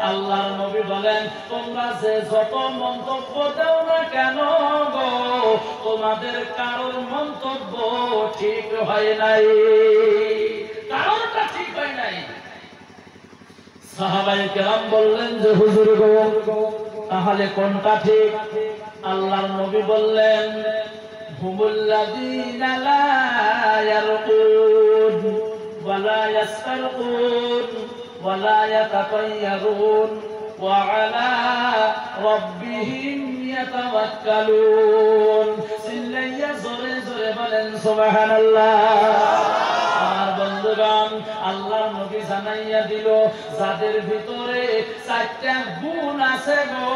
আল্লাহর নবী বলেন তোমরা যে যত মন্তব্য দাও না কেন গো তোমাদের কারোর মন্তব্য ঠিক হয় নাই, কারোরটা ঠিক হয় নাই। সাহাবায়ে কেরাম বললেন যে হুজুর গো তাহলে কোনটা ঠিক? আল্লাহর নবী বললেন হুমুল্লাযীনা লা ইয়ারকুন ওয়া লা ইয়াসতারকুন ওয়া লা ইয়াতাতায়্যারুন ওয়া আলা রাব্বিহিম ইয়াতাওয়াক্কালুন। সিল্লাইয়া জোরে জোরে বলেন সুবহানাল্লাহ। আমার বন্ধুগণ আল্লাহর নবী জানাইয়া দিল যাদের ভিতরে চারটা গুণ আছে গো,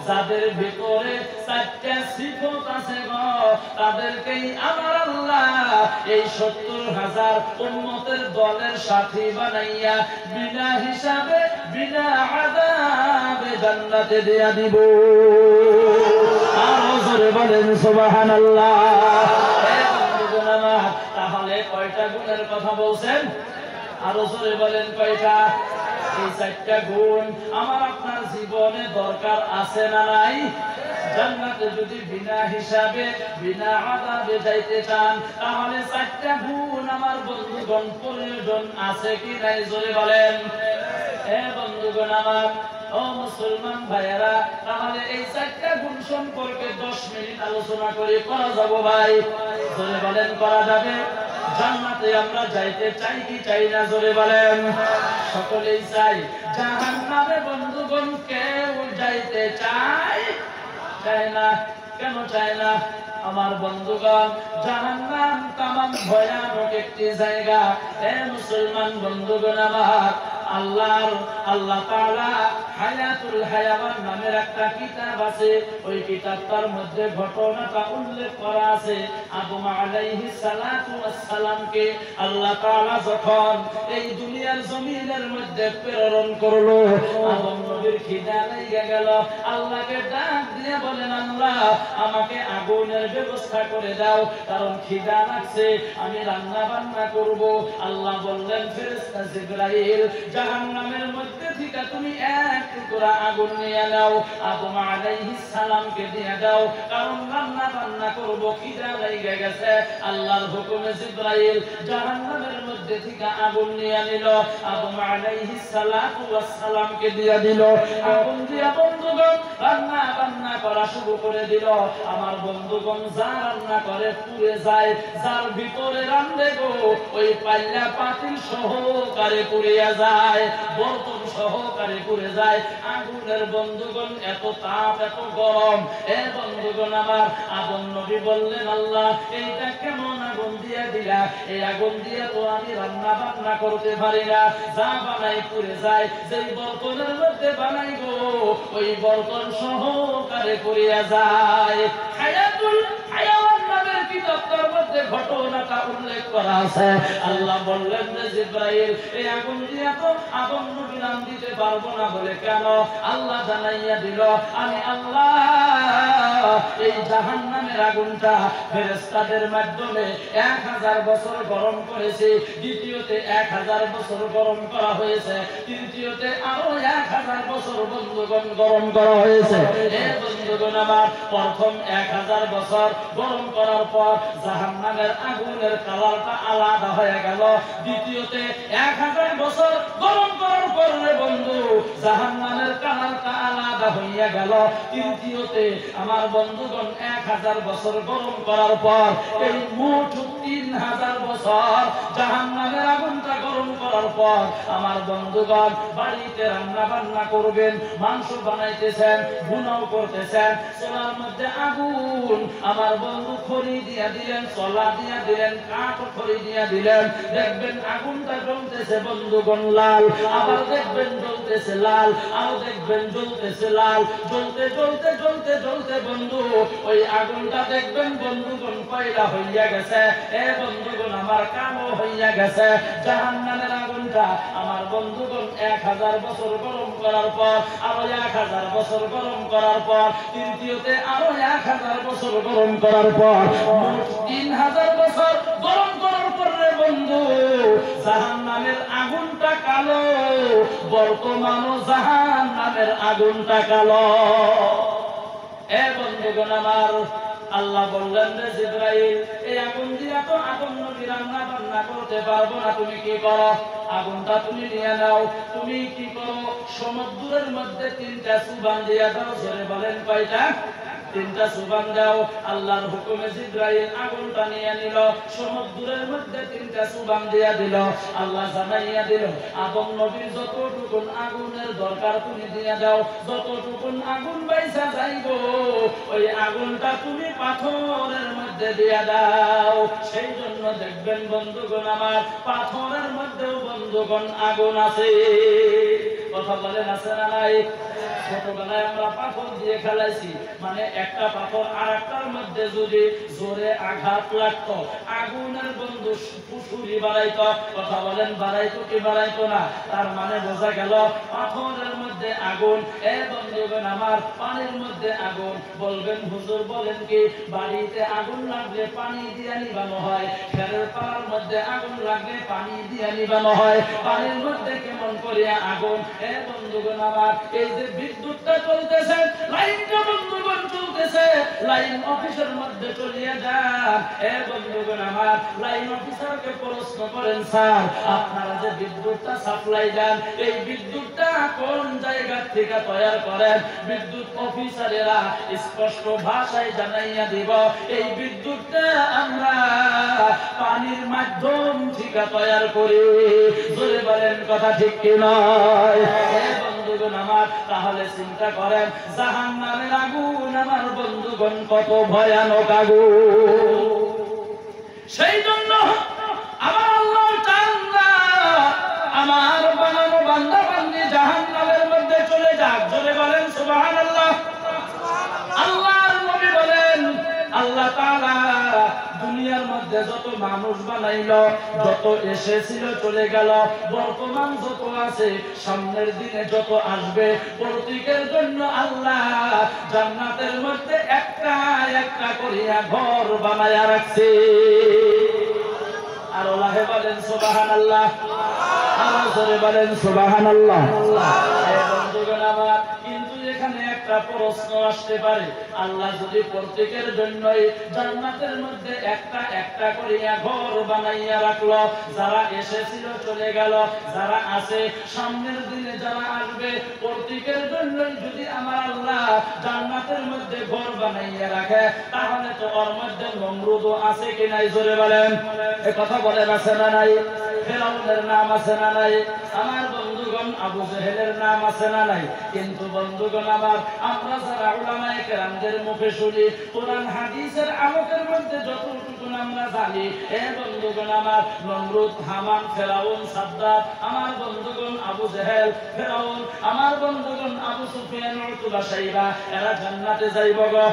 যাদের ভিতরে চারটা সিফত আছে গো, তাদেরকেই আমার আল্লাহ এই ৭০,০০০ উম্মতের দলের সাথী বানাইয়া বিনা হিসাবে বিনা আযাবে জান্নাতে দেয়া দিব। আরো জোরে বলেন সুবহানাল্লাহ। তাহলে কয়টা গুণের কথা বলছেন? আরো জোরে বলেন কয়টা? এই ৪টা গুণ আমার আপনার জীবনে দরকার আছে না নাই? জান্নাতে যদি বিনা হিসাবে বিনা আযাবে যাইতে চান তাহলে ৪টা গুণ আমার বন্ধুগণ প্রয়োজন আছে কি নাই জোরে বলেন। হে বন্ধুগণ আমার, ও মুসলমান ভাইয়েরা, তাহলে এই ৪টা গুণ সম্পর্কে ১০ মিনিট আলোচনা করে করা যাব ভাই? জোরে বলেন করা যাবে? জান্নাতে আমরা যাইতে চাই কি চাই না জোরে বলেন? সকলেই চাই। জাহান্নামে বন্ধুগণ কেউ যাইতে চায় না। কেন চায় না? আমার বন্ধুগণ জাহান্নাম তামাম ভয়ানক একটি জায়গা। হে মুসলমান বন্ধুগণ আমার, আল্লাহ তাআলা হায়াতুল হায়াওয়ান নামের একটা কিতাব আছে। ওই কিতাবটার মধ্যে ঘটনাটা উল্লেখ করা আছে। আদম আলাইহিস সালাতু ওয়াস সালামকে আল্লাহ তাআলা যখন এই দুনিয়ার জমিনের মধ্যে প্রেরণ করলো, আদম নবীর খিদা লেগে গেল। আল্লাহকে ডাক দিয়ে বলেন আল্লাহ আমাকে আগুনের ব্যবস্থা করে দাও, কারণ খিদা লাগছে, আমি রান্না বান্না করব। আল্লাহ বললেন ফেরেশতা জিবরাইল জাহান্নামের মধ্যে থেকে তুমি এক টুকরা আগুন নিয়ে নাও, আদম আলাইহিস সালামকে দিয়ে দাও, কারণ রান্না বান্না করব, খিদা লেগে গেছে। আল্লাহর হুকুমে জিবরাইল জাহান্নামের মধ্যে থেকে আগুন নিয়ে নিল, আদম আলাইহিস সালাতু ওয়াস সালামকে দিয়ে দিল। আগুন দিয়ে বন্ধুগণ রান্না বান্না করা শুরু করে দিল। আমার বন্ধুগণ যা রান্না করে পুড়ে যায়, যার ভিতরে রান্ধে গো ওই পাল্লা পাতিল সহকারে পুড়িয়া যায়, বর্তন সহকারে পুড়ে যায়। আগুনের বন্ধুগণ এত তাপ, এত গরম। এ বন্ধুগণ আমার, আদম নবী বললেন আল্লাহ এইটা কেমন আগুন দিয়ে দিলা? এই আগুন দিয়ে তো আমি রান্না বান্না করতে পারি না, যা বানাই পুড়ে যায়। যেই বর্তনের মধ্যে বানাই গো ওই বর্তন সহকারে পুড়িয়া যায়। হায়াতুল হায়াওয়ান নামের কিতাবটার মধ্যে ঘটনাটা উল্লেখ করা আছে। আল্লাহ বললেন যে জিবরাইল এই আগুন দিয়ে তো আদম নবী নাম দিতে পারবো না। বলে কেন? আল্লাহ জানাইয়া দিল আমি আল্লাহ এই জাহান্নামের আগুনটা ফেরেশতাদের মাধ্যমে ১০০০ বছর গরম করেছে, দ্বিতীয়তে ১০০০ বছর গরম করা হয়েছে, তৃতীয়তে আরো ১০০০ বছর বন্ধুগণ গরম করা হয়েছে। এই বন্ধুগণ আমার, প্রথম ১০০০ বছর গরম করার পর জাহান্নামের আগুনের কালারটা আলাদা হয়ে গেল। দ্বিতীয়তে ১০০০ বছর গরম করার পর বন্ধু জাহান্নামের কালারটা আলাদা হইয়া গেল। তৃতীয়তে আমার বন্ধুগণ ১০০০ বছর গরম করার পর এই মোট ৩০০০ বছর জাহান্নামের আগুনটা গরম করার পর আমার বন্ধুগণ বাড়িতে রান্না বান্না করবেন, মাংস বানাইতেছেন, ভুনাও করতেছেন, চুলার মধ্যে আগুন আমার বন্ধু খড়ি দিয়া দিলেন, চলা দিয়া দিলেন, কাঠ খড়ি দিয়া দিলেন। দেখবেন আগুনটা জ্বলতেছে বন্ধুগণ লাল, আবার দেখবেন জ্বলতেছে লাল, আরো দেখবেন জ্বলতেছে লাল। জ্বলতে জ্বলতে জ্বলতে জ্বলতে বন্ধু ওই আগুনটা দেখবেন বন্ধুগণ কয়লা হইয়া গেছে। এ বন্ধুগণ আমার কালো হইয়া গেছে। জাহান্নামের আগুনটা আমার বন্ধুগণ ১০০০ বছর গরম করার পর, আরো ১০০০ বছর গরম করার পর, তৃতীয়তে আরো ১০০০ বছর গরম করার পর, মোট ৩০০০ বছর গরম করার পর রে বন্ধু জাহান্নামের আগুনটা কালো। বর্তমানও জাহান জাহান্নামের আগুনটা কালো। এ বন্ধুগণ আমার, আল্লাহ বললেন রে জিবরাইল, এই আগুন দিয়া তো আগুন নবী রান্না বান্না করতে পারবো না, তুমি কি করো? আগুনটা তুমি নিয়ে নাও। তুমি কি করো? সমুদ্রের মধ্যে 3টা সুবান দিয়া দাও। জোরে বলেন কয়টা? 3টা সুবান দাও। আল্লাহর হুকুমে জিবরাইল আগুনটা নিয়ে নিল, সমুদ্রের মধ্যে 3টা সুবান দিয়া দিল। আল্লাহ জানাইয়া দিল, আদম নবীর যতটুকুন আগুনের দরকার তুমি দিয়ে দাও। যতটুকুন আগুন বাইসা যাইবো ওই আগুনটা তুমি পাথরের মধ্যে দিয়ে দাও। সেই জন্য দেখবেন বন্ধুগণ আমার, পাথরের মধ্যেও বন্ধুগণ আগুন আছে। কথা বলেন আছে না নাই? ছোটবেলায় আমরা পাথর দিয়ে খেলাইছি, মানে একটা পাথর আর একটার মধ্যে যদি জোরে আঘাত লাগতো আগুনের বন্ধু ফুসুরি বাড়াইতো। কথা বলেন বাড়াইতো কি বাড়াইতো না? তার মানে বোঝা গেল পাথরের মধ্যে আগুন। এ বন্ধুগণ আমার, পানির মধ্যে আগুন। বলবেন হুজুর বলেন কি, বাড়িতে আগুন লাগলে পানি দিয়ে নিবানো হয়, ফেরের পাড়ার মধ্যে আগুন লাগলে পানি দিয়ে নিবানো হয়, পানির মধ্যে কেমন করিয়া আগুন? এ বন্ধুগণ আমার, এই যে বিদ্যুৎটা চলতেছে, লাইনটা বন্ধুগণ চলতেছে, লাইন অফিসের মধ্যে চলিয়ে যান। এ বন্ধুগণ আমার, লাইন অফিসারকে প্রশ্ন করেন, স্যার আপনারা যে বিদ্যুৎটা সাপ্লাই দেন, এই বিদ্যুৎটা কোন জায়গা থেকে তৈরি করেন? বিদ্যুৎ অফিসারেরা স্পষ্ট ভাষায় জানাইয়া দিব, এই বিদ্যুৎটা আমরা পানির মাধ্যম থেকে তৈরি করি। জোরে বলেন কথা ঠিক কি নয়? বন্ধুগণ আমার, তাহলে চিন্তা করেন জাহান্নামের আগুন আমার বন্ধুগণ কত ভয়ানক আগুন। সেই জন্য আমার আল্লাহ চান না আমার বানানো বান্দা বান্দি জাহান্নামের মধ্যে চলে যাক। জোরে বলেন সুবহানাল্লাহ। আল্লাহর নবী বলেন, আল্লাহ তাআলা দুনিয়ার মধ্যে যত মানুষ বানাইলো, যত এসেছিল চলে গেল, বর্তমান যত আছে, সামনের দিনে যত আসবে, প্রত্যেকের জন্য আল্লাহ জান্নাতের মধ্যে একটা একটা করিয়া ঘর বানায়া রাখছে। আর আল্লাহ বলেন সুবহানাল্লাহ। আর জোরে বলেন সুবহানাল্লাহ। বন্ধুগণ আমার, কিন্তু এখানে একটা প্রশ্ন আসতে পারে, আল্লাহ যদি প্রত্যেকের জন্যই জান্নাতের মধ্যে একটা একটা করিয়া ঘর বানাইয়া রাখলো, যারা এসেছিল চলে গেল, যারা আছে সামনের দিনে যারা আসবে, প্রত্যেকের জন্যই যদি আমার আল্লাহ জান্নাতের মধ্যে ঘর বানাইয়া রাখে, তাহলে তো ওর মধ্যে নমরুদও আছে কি নাই? জোরে বলেন। এ কথা বলেন আছে না নাই? ফেরাউনের নাম আছে না নাই? আমার বন্ধুগণ আবু জেহেলের নাম আছে না নাই? কিন্তু বন্ধুগণ আমার, আমরা যারা উলামায়ে কেরামদের মুখে শুনি, কোরআন হাদিসের আলোকের মধ্যে যতটুকু আমরা জানি, এ বন্ধুগণ আমার, নমরুদ, হামান, ফেরাউন, সাদ্দাত, আমার বন্ধুগণ আবু জেহেল, ফেরাউন, আমার বন্ধুগণ আবু সুফিয়ান, উতবা, শাইবা, এরা জান্নাতে যাইব গো।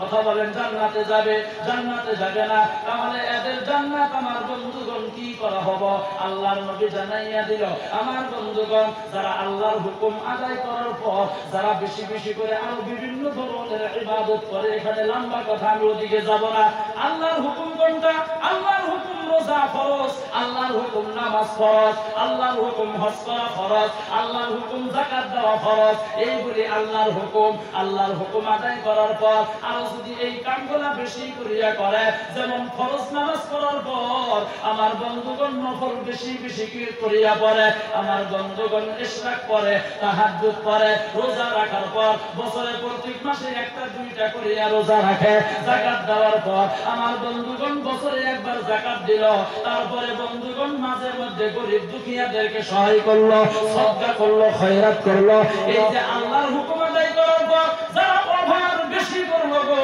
কথা বলেন জান্নাতে যাবে? জান্নাতে যাবে না। তাহলে এদের জান্নাত আমার বন্ধুগণ কি করা হবে? আল্লাহর নবী জানাইয়া দিল, আমার বন্ধুগণ যারা আল্লাহর হুকুম আদায় করার পর যারা বেশি বেশি করে আরো বিভিন্ন ধরনের ইবাদত করে, এখানে লম্বা কথা আমি ওদিকে যাব না। আল্লাহর হুকুম কোনটা? আল্লাহর হুকুম রোজা ফরজ, আল্লাহর হুকুম নামাজ ফরজ, আল্লাহর হুকুম হজ করা ফরজ, আল্লাহর হুকুম যাকাত দেওয়া ফরজ। এইগুলি আল্লাহর হুকুম। আল্লাহর হুকুম আদায় করার পর আর যদি এই কামগুলা বেশি করিয়া করে, যেমন ফরজ নামাজ পড়ার পর আমার বন্ধুগণ নফল বেশি বেশি করিয়া পড়ে, আমার বন্ধুগণ ইশরাক করে, তাহাজ্জুদ করে, রোজা রাখার পর বছরে প্রত্যেক মাসে একটা দুইটা করিয়া রোজা রাখে, যাকাত দেওয়ার পর আমার বন্ধুগণ বছরে একবার যাকাত দিল, তারপরে বন্ধুগণ মাঝে মধ্যে গরিব দুঃখীয়াদেরকে সহায় করলো, সদকা করলো, খয়রাত করলো, এই যে আল্লাহর হুকুম আদায় করার পর যারা ওভার বেশি করলো গো,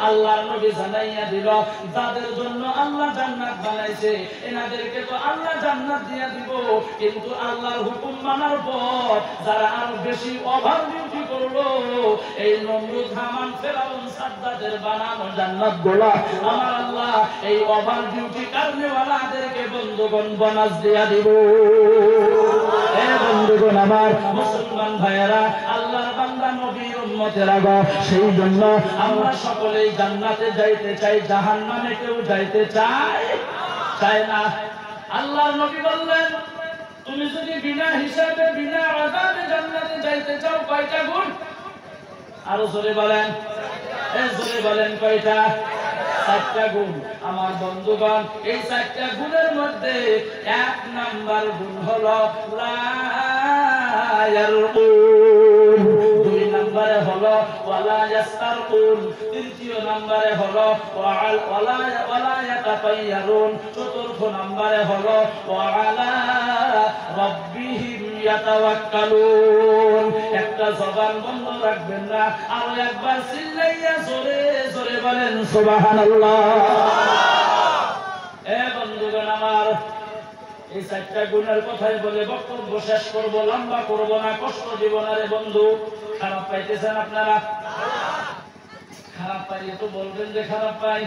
আল্লাহর নবী জানাইয়া দিল, যাদের জন্য আল্লাহ জান্নাত বানাইছে এনাদেরকে তো আল্লাহ জান্নাত দিয়া দিব, কিন্তু আল্লাহর হুকুম মানার পর যারা আরো বেশি ওভার ডিউটি করলো, এই নমরুদ, হামান, ফেরাউন, সাদ্দাতের বানানো জান্নাত গোলা আমার আল্লাহ এই ওভার ডিউটি কারণেওয়ালাদেরকে বন্ধুগণ বোনাস দিয়া দিব। এ বন্ধুগণ আমার, মুসলমান ভাইয়েরা, আল্লাহর বান্দা নবীর উম্মতেরা গো, সেই জন্য আমরা সকলেই জান্নাতে যাইতে চাই, জাহান্নামে কেউ যাইতে চায় না। আল্লাহর নবী বললেন, তুমি যদি বিনা হিসাবে বিনা আযাবে জান্নাতে যাইতে চাও, আরো জোরে বলেন, জোরে বলেন কয়টা? 4টা গুণ। আমার বন্ধুগণ, এই 4টা গুণের মধ্যে 1 নাম্বার গুণ হলো লা ইয়ারকুন, 2 নম্বরে হলো ওয়ালা ইয়াস্তারকুন, 3 নম্বরে হলো ওয়ালা ইয়াতাতাইয়ারুন, 4 নম্বরে হলো ওয়ালা রাব্বিহিম ইয়াতাওয়াক্কালুন। একটা জবান বন্ধ রাখবেন না, আর একবার চিল্লাইয়া জোরে জোরে বলেন সুবহানাল্লাহ। বন্ধুগণ আমার, এই 4টা গুণের কথাই বলে বক্তব্য শেষ করব, লম্বা করব না, কষ্ট দিব না রে বন্ধু। খারাপ পাইতেছেন আপনারা? খারাপ পাইলে তো বলবেন যে খারাপ পাই।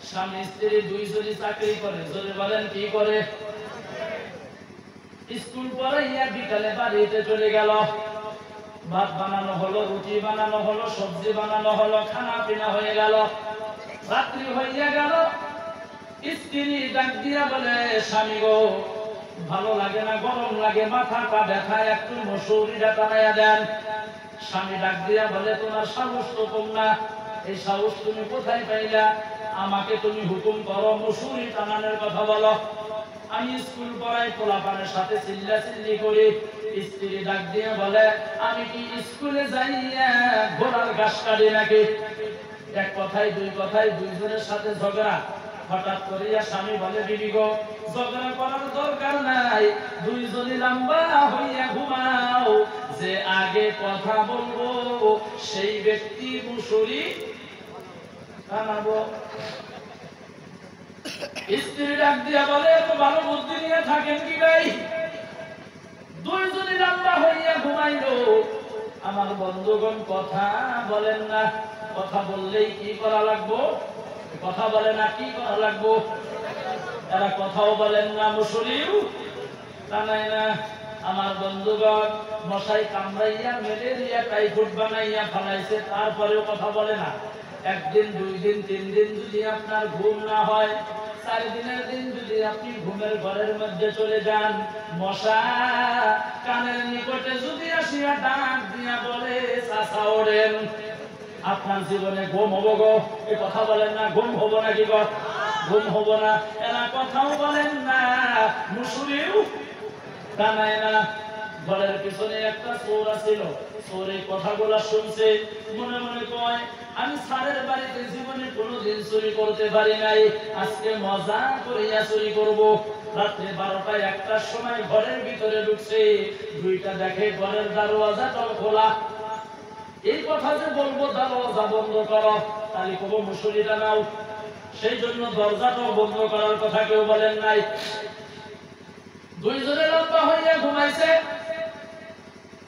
স্বামী স্ত্রী 2 জনই চাকরি করে, জোরে বলেন কি করে? স্কুল পড়াইয়া বিকালে বাড়িতে চলে গেল, ভাত বানানো হলো, রুটি বানানো হলো, সবজি বানানো হলো, খানা পিনা হয়ে গেল, রাত্রি হইয়া গেল। স্ত্রী ডাক দিয়া বলে, স্বামী গো ভালো লাগে না, গরম লাগে, মাথাটা ব্যথা, একটু মসুরিটা টানাইয়া দেন। স্বামী ডাক দিয়া বলে, তোমার সাহস তো কম না, এই সাহস তুমি কোথায় পাইলা? আমাকে তুমি হুকুম করো, মসুরি টানানোর কথা বলো। আমি স্কুল পড়াই, পোলাপানের সাথে চিল্লাচিল্লি করি। স্ত্রী ডাক দিয়ে বলে, আমি কি স্কুলে যাইয়া ঘোড়ার ঘাস কাটি নাকি? এক কথায় 2 কথায় 2 জনের সাথে ঝগড়া। হঠাৎ করিয়া স্বামী বলে, বিবি গো ঝগড়া করার দরকার নাই, 2 জনই লম্বা হইয়া ঘুমাও, যে আগে কথা বলবো সেই ব্যক্তি মুসুরি টানাবো। স্ত্রী ডাক দিয়া বলে, এত ভালো বুদ্ধি নিয়ে থাকেন কি ভাই? 2 জনই লম্বা হইয়া ঘুমাইলো। আমার বন্ধুগণ কথা বলেন না, কথা বললেই কি করা লাগবো? কথা বলে না, কি করা লাগবো? এরা কথাও বলেন না, মুসুরিও টানায় না। আমার বন্ধুগণ মশাই কামড়াইয়া ম্যালেরিয়া টাইফয়েড বানাইয়া ফেলাইছে, তারপরেও কথা বলে না। 1 দিন 2 দিন 3 দিন যদি আপনার ঘুম না হয়, 4 দিনের দিন যদি আপনি ঘুমের ঘরের মধ্যে চলে যান, মশা কানের নিকটে যদি আসিয়া ডাক দিয়া বলে, চাচা ওঠেন, আপনার জীবনে ঘুম হবো গো? এ কথা বলেন না, ঘুম হবো নাকি গো? ঘুম হবো না। এরা কথাও বলেন না, মুসুরিও টানায় না। ঘরের পিছনে একটা চোর আছিল, চোর এই কথাগুলা শুনছে, মনে মনে কয়, আমি স্যারের বাড়িতে জীবনে কোনোদিন চুরি করতে পারি নাই, আজকে মজা করিয়া চুরি করব। রাত্রে 12টা 1টার সময় ঘরের ভিতরে ঢুকছে, 2টা দেখে ঘরের দরওয়াজাটা খোলা। এই কথা যে বলবো দরজা বন্ধ করো, তাহলে কব মুসুরিটা নাও, সেই জন্য দরজাটাও বন্ধ করার কথা কেউ বলেন নাই। 2 জনে লম্বা হইয়া ঘুমাইছে,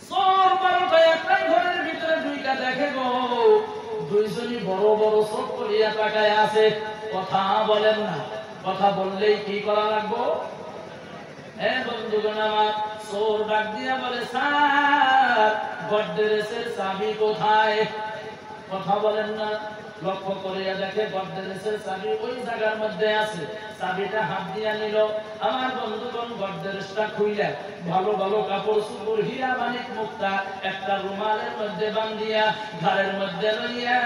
চোর 12টা 1টায় ঘরের ভিতরে 2টা দেখে গো, 2 জনই বড় বড় চোখ করিয়া তাকায় আছে, কথা বলেন না। কথা বললেই কি করা লাগবো? বন্ধুগণ আমার, চোর ডাক দিয়া বলে, স্যার গডরেজের চাবি কোথায়? কথা বলেন না। লক্ষ্য করিয়া দেখে গডরেজের চাবি ওই জায়গার মধ্যে আছে, চাবিটা হাত দিয়া নিল। আমার বন্ধুগণ গডরেজটা খুইলা ভালো ভালো কাপড় চোপড়, হীরা মানিক মুক্তা একটা রুমালের মধ্যে বান্ধিয়া ঘরের মধ্যে লইয়া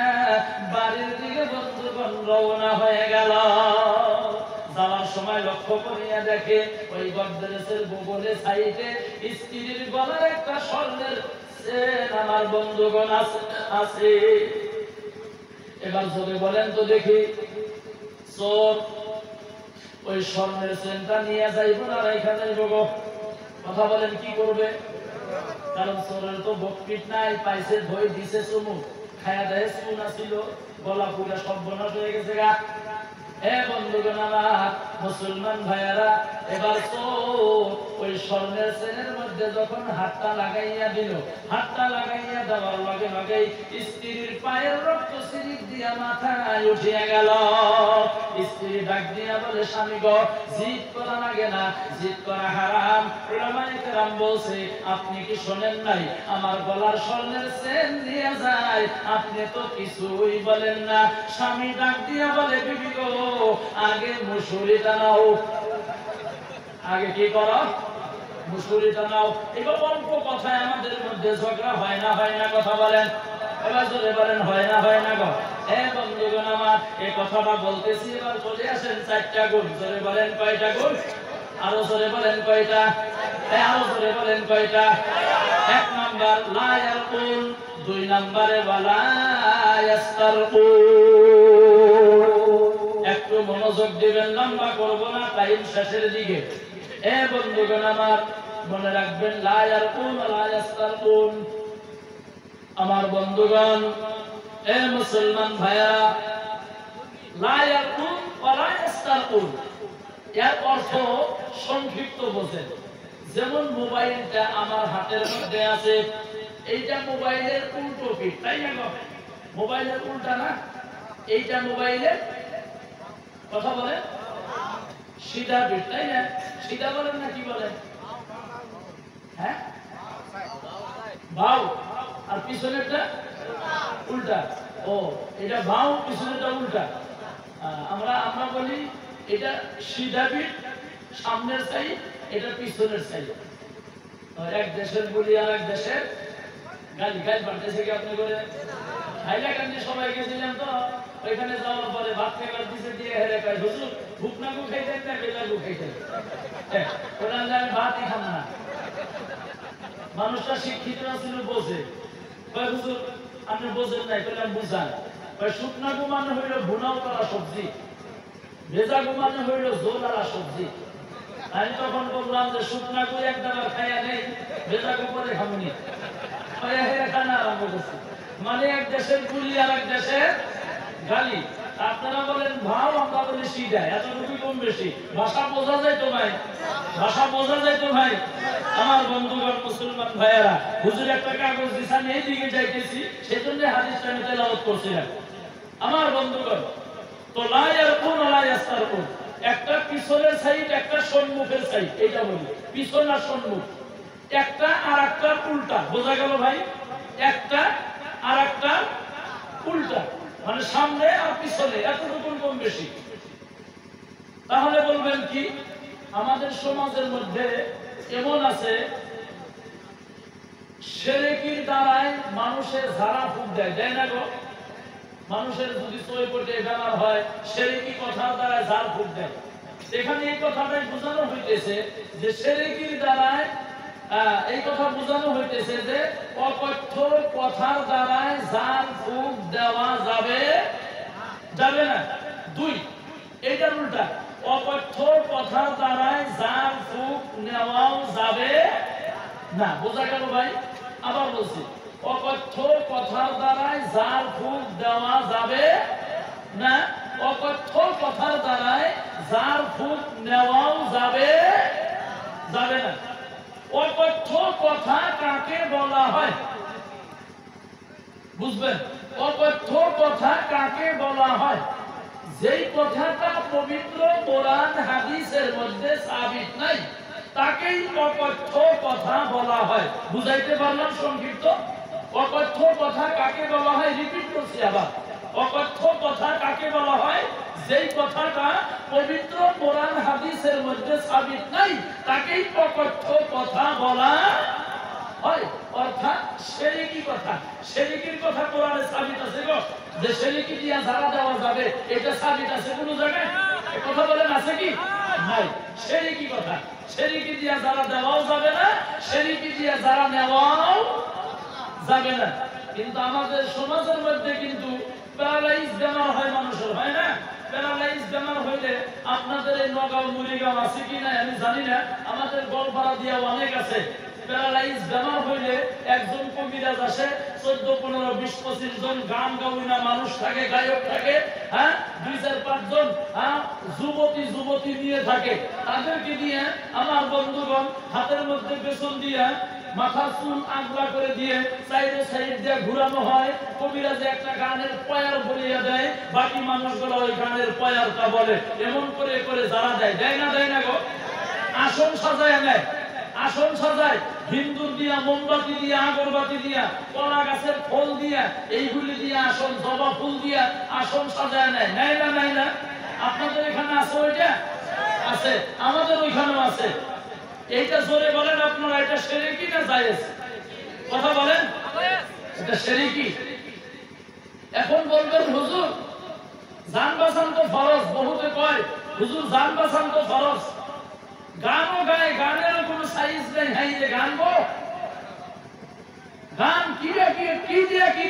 বাড়ির দিকে বন্ধুগণ রওনা হয়ে গেল। যাওয়ার সময় লক্ষ্য করিয়া দেখে ওই গডরেজের বগলে সাইডে স্ত্রীর গলার একটা স্বর্ণের চেন আমার বন্ধুগণ আছে। এবার যদি বলেন তো দেখি, চোর ওই স্বর্ণের চেনটা নিয়ে যাইব না রেখা যাইব গো? কথা বলেন কি করবে? কারণ চোরের তো বকপিট নাই, পাইছে ধই দিছে চুমু, খায়া দেয় চুন আসিল, গলা পুরা সর্বনাশ হয়ে গেছে গা। বন্ধুগণ আমার, মুসলমান ভাইয়ারা, এবার চোর ওই স্বর্ণের চেনের মধ্যে যখন হাতটা লাগাইয়া দিল, হাতটা লাগাইয়া দেওয়ার লগে লগেই স্ত্রীর পায়ের রক্ত সিরিপ দিয়া মাথায় উঠিয়া গেল। স্ত্রী ডাক দিয়া বলে, স্বামী গো জিদ করা লাগে না, জিদ করা হারাম। উলামায়ে কেরাম বলছে, আপনি কি শোনেন নাই আমার গলার স্বর্ণের চেন নিয়ে যায়, আপনি তো কিছুই বলেন না। স্বামী ডাক দিয়া বলে, বিবি গো আগে মুসুরিটা নাও। আগে কি করো? মুসুরিটা নাও। এবার অল্প কথায় আমাদের মধ্যে ঝগড়া হয় না, হয় না? কথা বলেন। এবার জোরে বলেন হয় না হয় না গো? বন্ধুগণ আমার এই কথাটা বলতেছি, এবার চলে আসেন 4টা গুণ। জোরে বলেন কয়টা গুণ? আরো জোরে বলেন কয়টা? আরো জোরে বলেন কয়টা? 1 নাম্বার লা ইয়ারকুন, 2 নাম্বারে ওয়ালা ইয়াস্তারকুন। একটু মনোযোগ দিবেন, লম্বা করব না, টাইম শেষের দিকে। বন্ধুগণ আমার মনে রাখবেন লা ইয়ারকুন ওয়ালা ইয়াস্তারকুন। আমার বন্ধুগণ, মুসলমান ভাইয়া, লা ইয়ারকুন ওয়ালা ইয়াস্তারকুন এর অর্থ সংক্ষিপ্ত বোঝেন। যেমন মোবাইলটা আমার হাতের মধ্যে আছে, এইটা মোবাইলের উল্টো পিঠ, তাই না? মোবাইলের উল্টা না, এইটা মোবাইলের কথা বলেন সিধা পিঠ, তাই না? সিধা বলেন না কি বলেন? হ্যাঁ, বাউ। আর পিছনেরটা উল্টা। ও, এটা বাউ, পিছনেরটা উল্টা। আমরা বলি এটা সিধা পিঠ, সামনের সাইড, এটা পিছনের সাইড। এক দেশের বলি আর এক দেশের গালি পাল্টেছে কি আপনি করে? হাইলাকান্দি সবাই গেছিলেন তো, ওইখানে যাওয়ার পরে ভাত খাইবার দিছে, দিয়ে হেরে কয় হুজুর ভুকনাগু খাইতেন না বেলাগু খাইতেন? ওরা আমি ভাতই খাম না। মানুষটা শিক্ষিত ছিল, বোঝে। কয় হুজুর আপনি বোঝেন নাই? বললাম বুঝান। কয় শুকনাগু মানে হইল ভুনাও করা সবজি, ভেজা ঘুমানো হইল জোলারা সবজি। আমি তখন বললাম যে শুকনাগু একবার খাইয়া নেই, ভেজা করে খামুনি। খানা আরম্ভ করছি। মানে এক দেশের গুলি আর এক দেশের গালি। আপনারা বলেন ভাও, আমরা বলি সিধা। এতটুকু কম বেশি ভাষা বোঝা যায় তো ভাই, ভাষা বোঝা যায় তো ভাই। আমার বন্ধুগণ মুসলমান ভাইয়েরা, হুজুর একটা কাগজ দিছে, আমি এই দিকে যাইতেছি, সেজন্য হাদিসটা আমি তেলাওয়াত করছিলাম। আমার বন্ধুগণ, তো লা ইয়ারকুন ওয়া লা ইয়াস্তারকুন, একটা পিছনের সাইড, একটা সম্মুখের সাইড, এটা বলি পিছন আর সম্মুখ, একটা আর একটা উল্টা। বোঝা গেল ভাই? একটা আর একটা উল্টা, মানে সামনে আর পিছনে, এতটুকু কম বেশি। তাহলে বলবেন কি, আমাদের সমাজের মধ্যে এমন আছে, শিরকির দ্বারাই মানুষের ঝাড়া ফুঁক দেয়, দেয় না গো? মানুষের যদি চোখে পড়ে বেমার হয়, শিরকি কথার দ্বারা ঝাড় ফুঁক দেয়। এখানে এই কথাটাই বোঝানো হইতেছে যে শিরকির দ্বারাই, এই কথা বোঝানো হইতেছে যে অকথ্য কথার দ্বারাই ঝাড় ফুঁক দেওয়া যাবে না। 2, এইটার উল্টা, অকথ্য কথার দ্বারাই ঝাড় ফুঁক নেওয়াও যাবে না। বোঝা গেল ভাই? আবার বলছি, অকথ্য কথার দ্বারাই ঝাড় ফুঁক দেওয়া যাবে না, অকথ্য কথার দ্বারাই ঝাড় ফুঁক নেওয়াও যাবে না। অকথ্য কথা কাকে বলা হয়? বুঝবেন? অকথ্য কথা কাকে বলা হয়? যেই কথাটা পবিত্র কোরআন হাদিসের মধ্যে সাবিত নাই, তাকেই অকথ্য কথা বলা হয়। বুঝাইতে পারলাম সংক্ষিপ্ত? অকথ্য কথা কাকে বলা হয়? রিপিট করছি আবার, অকথ্য কথা কাকে বলা হয়? যেই কথাটা পবিত্র কোরআন হাদিসের মধ্যে সাবিত নাই, তাকেই অকথ্য কথা বলা হয়। অর্থাৎ শিরকি কথা। শিরকির কথা কোরআনে সাবিত আছে গো, যে শিরকি দিয়া ঝাড়া দেওয়া যাবে, এটা সাবিত আছে কোন জায়গায়? এই কথা বলেন আছে কি? নাই। শিরকি কথা, শিরকি দিয়া ঝাড়া দেওয়াও যাবে না, শিরকি দিয়া ঝাড়া নেওয়াও যাবে না। কিন্তু আমাদের সমাজের মধ্যে কিন্তু প্যারালাইজ বেমার হয় মানুষের, হয় না? প্যারালাইজ বেমার হইলে আপনাদের এই নগাঁও মুড়িগাঁও আছে কি না আমি জানি না, আমাদের গোলপাড়া দিয়া অনেক আছে। প্যারালাইজ বেমার হইলে একজন কবিরাজ আসে, 14, 15, 20, 25 জন গান গাওয়া মানুষ থাকে, গায়ক থাকে, হ্যাঁ, 2-4-5 জন যুবতী নিয়ে থাকে। তাদেরকে দিয়ে আমার বন্ধুগণ হাতের মধ্যে পেছন দিয়ে মাথা চুল আগলা করে দিয়ে সাইডে সাইড দিয়ে ঘুরানো হয়। কবিরাজে একটা গানের পয়ার বলিয়ে দেয়, বাকি মানুষগুলো ওই গানের পয়ারটা বলে। এমন করে করে যারা দেয়, দেয় না গো? আসন সাজায় নেয়, আসন সাজায় হিন্দুর দিয়া, মোমবাতি দিয়া, আগরবাতি দিয়া, কলা গাছের ফল দিয়া, এইগুলি দিয়া আসন, জবা ফুল দিয়া আসন সাজায় নেয়। নেয় না? আপনাদের এখানে আছে ওইটা? আছে, আমাদের ওইখানেও আছে। এইটা জোরে বলেন আপনারা, এটা শিরকি না জায়েজ? কথা বলেন, এটা শিরকি। এখন বলবেন হুজুর জান বাঁচান তো ফরজ, বহুতে কয় হুজুর জান বাঁচান তো ফরজ, গানও গায়, গানের কোনো সাইজ নেই, হ্যাঁ যে গানবো, গান কি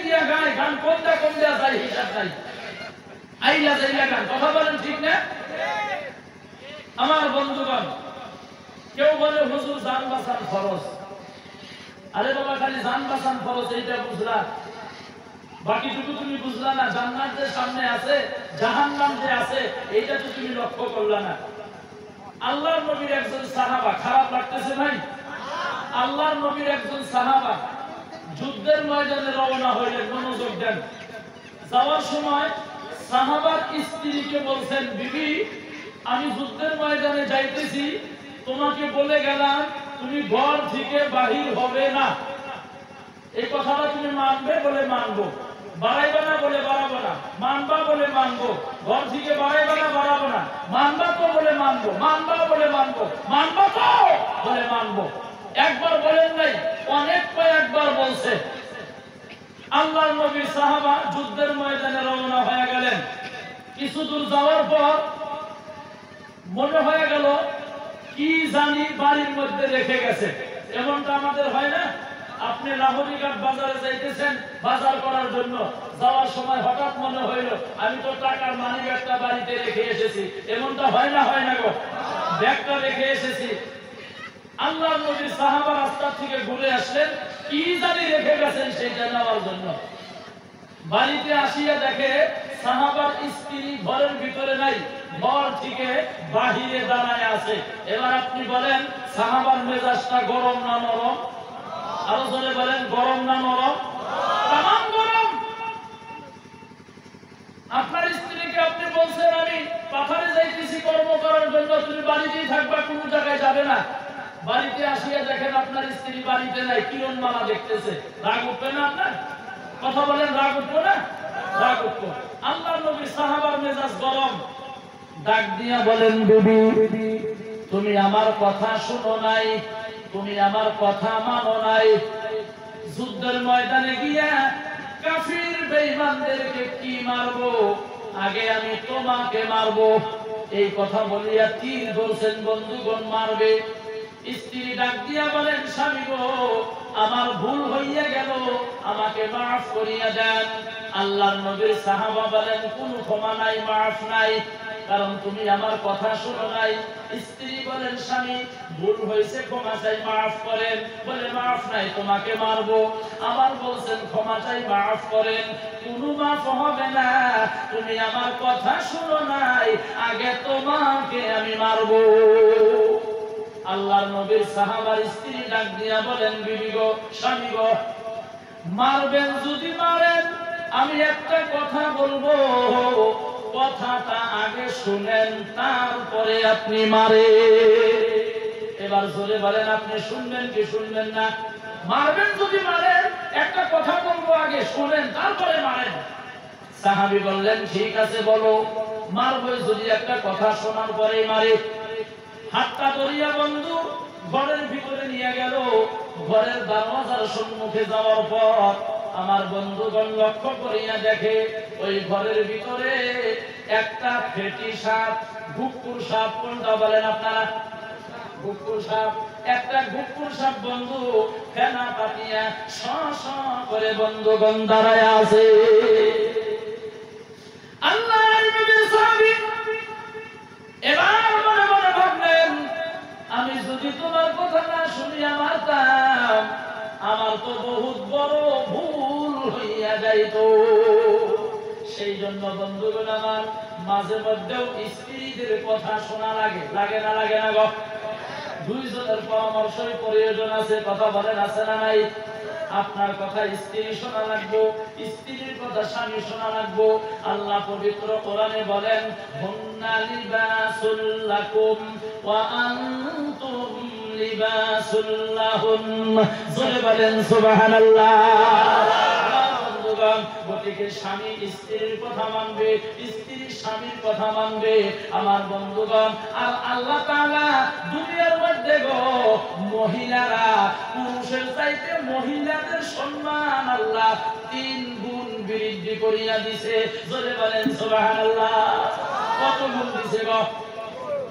দিয়া গায়, গান কোন দেয়া যায় হিসাব নাই, আইলা যাইলা গান, কথা বলেন ঠিক না? আমার বন্ধুগণ, কেউ বলে হুজুর জান বাঁচান ফরজ, আরে বাবা খালি জান বাঁচান ফরজ এইটা বুঝলা, বাকিটুকু তুমি বুঝলা না, জান্নাত যে সামনে আছে, জাহান্নাম যে আছে, এইটা তো তুমি লক্ষ্য করলা না। আল্লাহর নবীর একজন সাহাবা, খারাপ লাগতেছে ভাই, আল্লাহর নবীর একজন সাহাবা যুদ্ধের ময়দানে রওনা হইলেন, মনোযোগ দেন। যাওয়ার সময় সাহাবার স্ত্রীকে বলছেন, বিবি আমি যুদ্ধের ময়দানে যাইতেছি, তোমাকে বলে গেলাম তুমি ঘর থেকে বাহির হবে না, এই কথাটা তুমি মানবে? বলে মানবো। বাড়াইবে না? বলে বাড়াবো না। মানবা? বলে মানবো। ঘর থেকে বাড়াইবে না? বাড়াবো না। মানবা তো? বলে মানবো। মানবা? বলে মানবো। মানবা তো? বলে মানবো। একবার বলেন নাই, অনেক কয়েকবার বলছে। আল্লাহর নবীর সাহাবা যুদ্ধের ময়দানে রওনা হয়ে গেলেন। কিছু দূর যাওয়ার পর মনে হয়ে গেল কি জানি বাড়ির মধ্যে রেখে গেছে। এমনটা আমাদের হয় না? আপনি লাহোরিঘাট বাজারে যাইতেছেন বাজার করার জন্য, যাওয়ার সময় হঠাৎ মনে হইল আমি তো টাকার মানি ব্যাগটা বাড়িতে রেখে এসেছি, এমনটা হয় না? হয় না গো, ব্যাগটা রেখে এসেছি। আল্লাহর নবীর সাহাবা রাস্তা থেকে ঘুরে আসলেন, কি জানি রেখে গেছেন সেটা নেওয়ার জন্য। বাড়িতে আসিয়া দেখে সাহাবার স্ত্রী ঘরের ভিতরে নাই, ঘর থেকে বাহিরে দাঁড়ায় আছে। এবার আপনি বলেন সাহাবার মেজাজটা গরম না নরম? আরো জোরে বলেন, গরম না নরম? তামাম গরম। আপনার স্ত্রীকে আপনি বলছেন আমি পাথারে যাইতেছি কর্ম করার জন্য, তুমি বাড়িতেই থাকবা, কোনো জায়গায় যাবে না। বাড়িতে আসিয়া দেখেন আপনার স্ত্রী বাড়িতে নাই, কিরণ মালা দেখতেছে, রাগ উঠবে না আপনার? কথা বলেন, রাগ উঠবো না? রাগ উঠবো। আল্লাহর নবী সাহাবার মেজাজ গরম, ডাক দিয়া বলেন, বিবি তুমি আমার কথা শুনো নাই, তুমি আমার কথা মানো নাই। যুদ্ধের ময়দানে গিয়া কাফির বেঈমানদেরকে কি মারবো, আগে আমি তোমাকে মারবো। এই কথা বলিয়া তীর ধরছেন, বন্ধুগণ মারবে। স্ত্রী ডাক দিয়া বলেন, স্বামী গো আমার ভুল হইয়া গেল, আমাকে মাফ করিয়া দেন। আল্লাহর নবীর সাহাবা বলেন, কোনো ক্ষমা নাই, মাফ নাই, কারণ তুমি আমার কথা শুনো নাই। স্ত্রী বলেন, স্বামী ভুল হয়েছে, ক্ষমা চাই, মাফ করেন। বলে মাফ নাই, তোমাকে মারবো। আবার বলছেন ক্ষমা চাই, মাফ করেন। কোনো মাফ হবে না, তুমি আমার কথা শুনো নাই, আগে তোমাকে আমি মারবো। আল্লাহর নবীর সাহাবার স্ত্রী ডাক দিয়া বলেন, বিবি গো, স্বামী গো, মারবেন যদি মারেন, আমি একটা কথা বলবো, কথাটা আগে শুনেন, তারপরে আপনি মারে। এবার জোরে বলেন, আপনি শুনবেন কি শুনবেন না? মারবেন যদি মারেন, একটা কথা বলবো, আগে শুনেন তারপরে মারেন। সাহাবী বললেন, ঠিক আছে বলো। মারবো যদি একটা কথা শোনার পরেই মারে। হাতটা ধরিয়া বন্ধু ঘরের ভিতরে নিয়ে গেল। ঘরের দরওয়াজার সম্মুখে যাওয়ার পর আমার বন্ধুগণ লক্ষ্য করিয়া দেখে ওই ঘরের ভিতরে একটা ফেটি সাপ, ঘুকুর সাপ। কোনটা বলেন আপনারা? ঘুকুর সাপ। একটা ঘুকুর সাপ বন্ধু ফেনা পাতিয়া শ শ করে বন্ধুগণ দাঁড়ায় আছে। আল্লাহর নবীর সাহাবী এবার মনে মনে ভাবলেন, আমি যদি তোমার কথা না শুনিয়া মারতাম, আমার তো বহুত বড় ভুল হইয়া যাইত। সেই জন্য বন্ধুগণ আমার মাঝে মধ্যেও স্ত্রীদের কথা শোনা লাগে, লাগে না? লাগে না গো? দুইজনের পরামর্শই প্রয়োজন আছে, কথা বলেন, আছে না নাই? আপনার কথা স্ত্রী শোনা লাগবো, স্ত্রীর কথা স্বামী শোনা লাগবো। আল্লাহ পবিত্র কোরআনে বলেন, হুন্না লিবাসুল লাকুম ওয়া আনতুম লিবাসুল লাহুন। জোরে বলেন সুবহানাল্লাহ। গতিকে স্বামী স্ত্রীর কথা মানবে, স্ত্রী স্বামীর কথা মানবে। আমার বন্ধুগণ, আর আল্লাহ তাআলা দুনিয়ার মধ্যে গো মহিলারা পুরুষের চাইতে মহিলাদের সম্মান আল্লাহ 3 গুণ বৃদ্ধি করিয়া দিছে। জোরে বলেন সুবহানাল্লাহ। কত গুণ দিছে গো?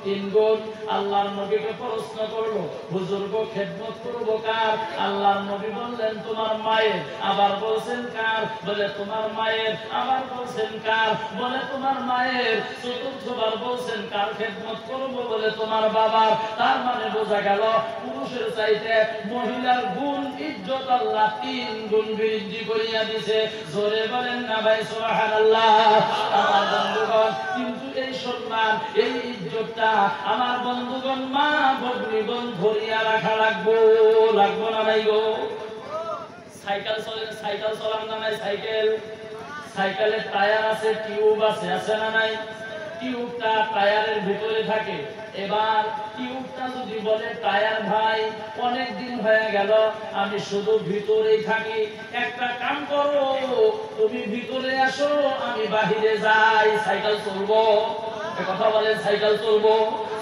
3 গুণ। আল্লাহর নবীকে প্রশ্ন করলো, হুজুর গো খেদমত করব কার? আল্লাহর নবী বললেন তোমার মায়ের। আবার বলছেন কার? বলে তোমার মায়ের। আবার বলছেন কার? বলে তোমার মায়ের। চতুর্থবার বলছেন কার খেদমত করব? বলে তোমার বাবার। তার মানে বোঝা গেল পুরুষের চাইতে মহিলার গুণ ইজ্জত আল্লাহ 3 গুণ বৃদ্ধি করিয়া দিছে। জোরে বলেন না ভাই সুবহানাল্লাহ। আমার বন্ধুগণ, কিন্তু এই সম্মান এই ইজ্জতটা আমার বন্ধুগণ মা ভগ্নীগণ ধরিয়া রাখা লাগবো না নাই গো? সাইকেল চলে, সাইকেল চলান না নাই? সাইকেলের টায়ার আছে, টিউব আছে, আছে না নাই? টিউবটা টায়ারের ভিতরে থাকে। এবার টিউবটা যদি বলে টায়ার ভাই অনেক দিন হয়ে গেল আমি শুধু ভিতরেই থাকি, একটা কাম করো তুমি ভিতরে আসো আমি বাহিরে যাই, সাইকেল চলবো? কথা বলেন সাইকেল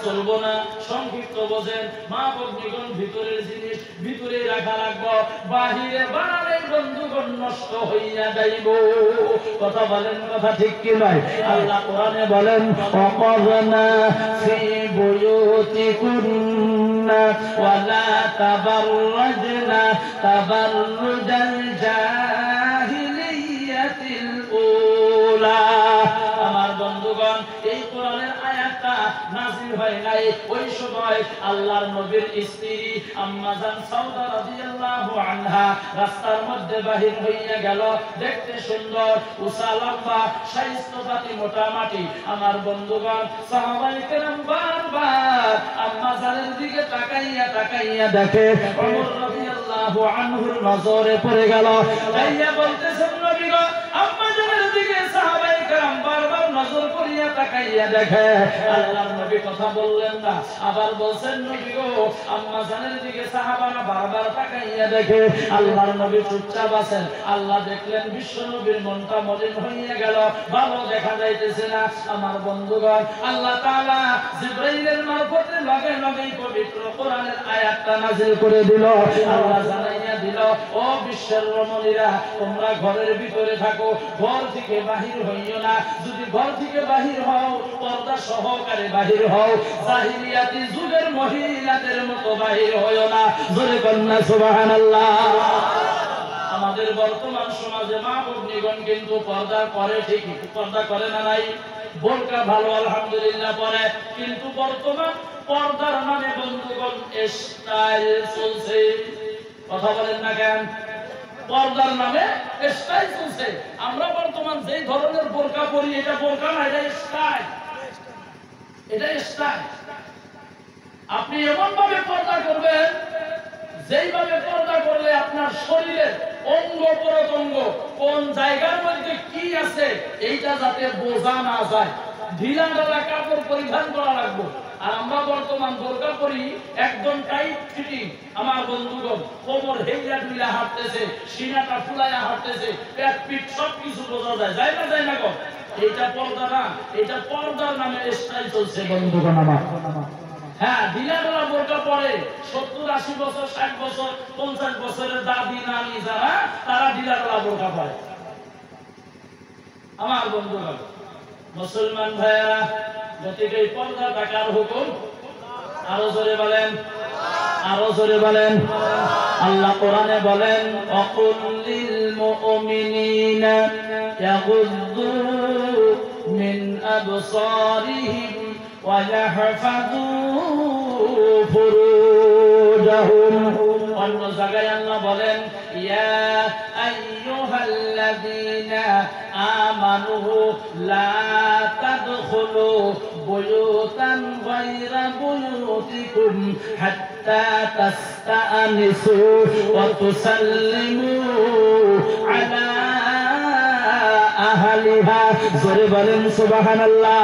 চলবো না। সংক্ষিপ্ত বোঝেন, মা ভগ্নীগণ ভিতরের জিনিস ভিতরে রাখা রাখবো, বাহিরে বাড়ালে বন্ধুগণ নষ্ট হইয়া যাইব। কথা বলেন, কথা ঠিক কি নয়? আল্লাহ কোরআনে বলেন অকরনা ফি বুয়ুতিকুন্না ওয়ালা তাবাররাজনা তাবাররুজাল জাহিলিয়াতিল উলা। আমার বন্ধুগণ, এই কোরআনের আয়াতটা নাযিল হয় নাই ওই সময় আল্লাহর নবীর স্ত্রী আম্মা জান সাউদা রাদিয়াল্লাহু আনহা রাস্তার মধ্যে বাহির হইয়া গেল, দেখতে সুন্দর, উঁচা লম্বা, শাইস্তাপাতি মোটামাটি। আমার বন্ধুগণ, সাহাবায়ে কেরাম বারবার আম্মা জানের দিকে তাকাইয়া দেখে ওমর রাদিয়াল্লাহু আনহুর নজরে পড়ে গেল। তাইয়া বলতেছেন নবী গো, আম্মা জানের দিকে সাহাবায়ে কেরাম বারবার নজর করিয়া তাকাইয়া দেখে। আল্লাহর নবী কথা বললেন না, আবার বলছেন নবী গো আম্মা জানের দিকে সাহাবারা বারবার তাকাইয়া দেখে। আল্লাহর নবী চুপচাপ আছেন। আল্লাহ দেখলেন বিশ্ব নবীর মনটা মলিন হইয়া গেল, ভালো দেখা যাইতেছে না। আমার বন্ধুগণ, আল্লাহ তাআলা জিবরাইলের মারফতে লগে লগেই পবিত্র কোরআনের আয়াতটা নাযিল করে দিল। আল্লাহ জানাইয়া দিল, ও বিশ্বের রমণীরা তোমরা ঘরের ভিতরে থাকো, ঘর থেকে বাহির হইও না। যদি ঘর থেকে বাহির হও পর্দা সহকারে বাহির হও, জাহিলিয়াতি যুগের মহিলাদের মতো বাহির হইও না। জোরে কন্যা সুবহানাল্লাহ। আমাদের বর্তমান সমাজে মা ভগ্নীগণ কিন্তু পর্দা করে, ঠিকই পর্দা করে না নাই? বোরকা ভালো আলহামদুলিল্লাহ পরে, কিন্তু বর্তমান পর্দার নামে বন্ধুগণ স্টাইল চলছে। কথা বলেন না কেন? পর্দার নামে স্টাইল চলছে। আমরা বর্তমান যেই ধরনের বোরকা পরি, এটা বোরকা না, এটা স্টাইল। এটা স্টাইল। আপনি এমন ভাবে পর্দা করবেন যেইভাবে পর্দা করলে আপনার শরীরের অঙ্গ প্রত্যঙ্গ কোন জায়গার মধ্যে কি আছে এইটা যাতে বোঝা না যায়। ঢিলা ঢালা কাপড় পরিধান করা লাগবে। আর আমরা বর্তমান বোরকা পরি একদম টাইট ফিটিং। আমার বন্ধুগণ, কোমর হেইয়া ঢিলা হাঁটতেছে, সিনাটা ফুলাইয়া হাঁটতেছে, পেট পিঠ সবকিছু বোঝা যায়, যায় না গো? এটা পর্দা না, এটা পর্দার নামে স্টাইল চলছে বন্ধুগণ আমার। হ্যাঁ, ঢিলা ঢালা বোরকা পরে 70-80 বছর, 60 বছর, 50 বছরের দাদি নানি যারা, তারা ঢিলা ঢালা বোরকা পরে। আমার বন্ধুগণ, মুসলমান ভাইয়েরা, গতিকে এই পর্দা টাকার হুকুম আরো জোরে বলেন, আরো জোরে বলেন। আল্লাহ কোরআনে বলেন অকুল লিল মুমিনিনা ইয়াগুদ্দু মিন আবসারিহিম ওয়া ইয়াহফাযু ফুরুজাহুম। অন্য জায়গায় আল্লাহ বলেন ইয়া আইয়ুহাল্লাযীনা আমানু লা তাদখুলু বুয়ুতান গায়রা বুয়ুতিকুম হাত্তা তাস্তানিসু ওয়া তুসাল্লিমু আলা আহলিহা। জোরে বলেন সুবহানাল্লাহ।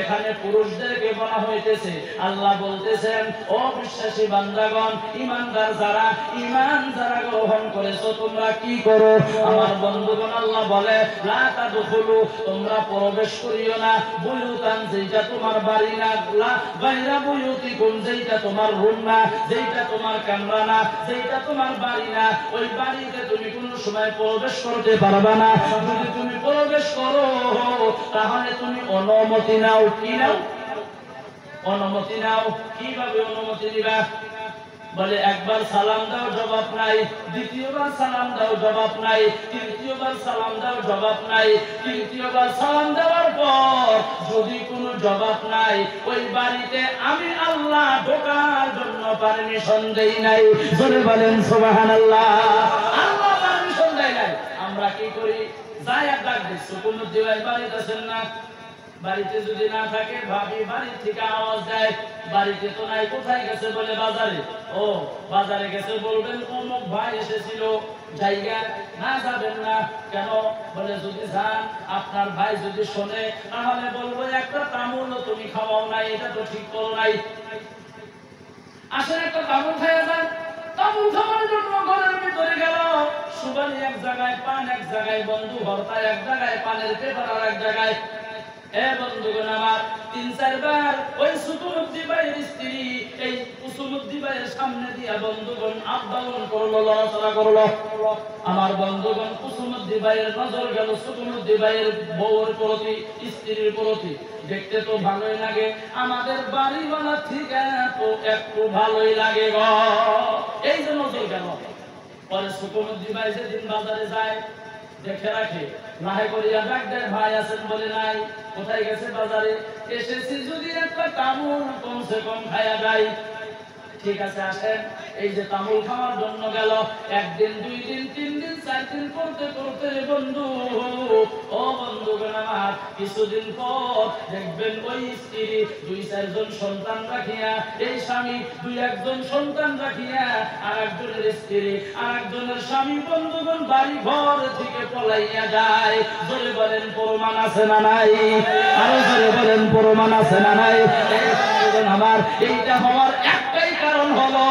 এখানে পুরুষদেরকে বলা হইতেছে, আল্লাহ বলতেছেন ও বিশ্বাসী বান্দাগণ, ইমানদার যারা, ইমান যারা গো গ্রহণ করেছো তোমরা কি করো? আমার বন্ধুগণ আল্লাহ বলে লা তাদখুলু, তোমরা প্রবেশ করিও না বুয়ুতান, যেটা তোমার বাড়ি না, লা বাইরা বুয়ুতিকুম, যেটা তোমার রুম না, যেটা তোমার কামরা না, যেটা তোমার বাড়ি না, ওই বাড়িতে তুমি কোনো সময় প্রবেশ করতে পারবে না। যদি তুমি প্রবেশ করো তাহলে তুমি অনুমতি নাও। কি নাও? অনুমতি নাও। কিভাবে অনুমতি নিবা? বলে একবার সালাম দাও, জবাব নাই। দ্বিতীয়বার সালাম দাও, জবাব নাই। তৃতীয়বার সালাম দাও, জবাব নাই। তৃতীয়বার সালাম দেওয়ার পর যদি কোনো জবাব নাই, ওই বাড়িতে আমি আল্লাহ ঢোকার জন্য পারমিশন দেই নাই। জোরে বলেন সুবহানাল্লাহ। আল্লাহ পারমিশন দেয় নাই। আমরা কি করি? যাই আর ডাক দিচ্ছি, কোনো দিওয়াই বাড়িতে আছেন না? বাড়িতে যদি না থাকে ভাবি বাড়ি থেকে আওয়াজ দেয়, বাড়িতে তো নাই, কোথায় গেছে? বলে বাজারে। ও বাজারে গেছে, বলবেন অমুক ভাই এসেছিল, জায়গা না যাবেন না কেন? বলে যদি যান, আপনার ভাই যদি শোনে তাহলে বলবো একটা তামুল তুমি খাওয়াও নাই, এটা তো ঠিক করো নাই। আসলে একটা তামুল খাইয়া যান। তামুল খাওয়ার জন্য ঘরের ভিতরে গেল, সুবানি এক জায়গায়, পান এক জায়গায়, বন্ধু ভর্তা এক জায়গায়, পানের পেপার আর এক জায়গায়। এ বন্ধুগণ আমার, ৩-৪ বার ওই সুকুমুদ্দি ভাইয়ের স্ত্রী এই কুসুমুদ্দি ভাইয়ের সামনে দিয়া বন্ধুগণ আপ ডাউন করলো, লড়াচড়া করলো। আমার বন্ধুগণ কুসুমুদ্দি ভাইয়ের নজর গেল সুকুমুদ্দি ভাইয়ের বউর প্রতি, স্ত্রীর প্রতি। দেখতে তো ভালোই লাগে, আমাদের বাড়িওয়ালা ঠিক তো একটু ভালোই লাগে গো, এই যে নজর গেল। পরে সুকুমুদ্দি ভাই যেদিন বাজারে যায় দেখে রাখে, নাহে করিয়া ডাক দেয়, ভাই আছেন? বলে নাই। কোথায় গেছে? বাজারে। এসেছি যদি একটা তামুল কমসে কম খায়া যাই। ঠিক আছে আসেন। এই যে তামুল খাওয়ার জন্য গেল, একদিন, 2 দিন, 3 দিন, 4 দিন করতে করতে বন্ধু, ও বন্ধুগণ আমার, কিছুদিন পর দেখবেন ওই স্ত্রী 2-4 জন সন্তান রাখিয়া, এই স্বামী 2-1 জন সন্তান রাখিয়া আর একজনের স্ত্রী আর একজনের স্বামী বন্ধুগণ বাড়ি ঘর থেকে পলাইয়া যায়। জোরে বলেন প্রমাণ আছে না নাই? আরো জোরে বলেন প্রমাণ আছে না নাই? আমার এইটা হওয়ার একটাই কারণ হলো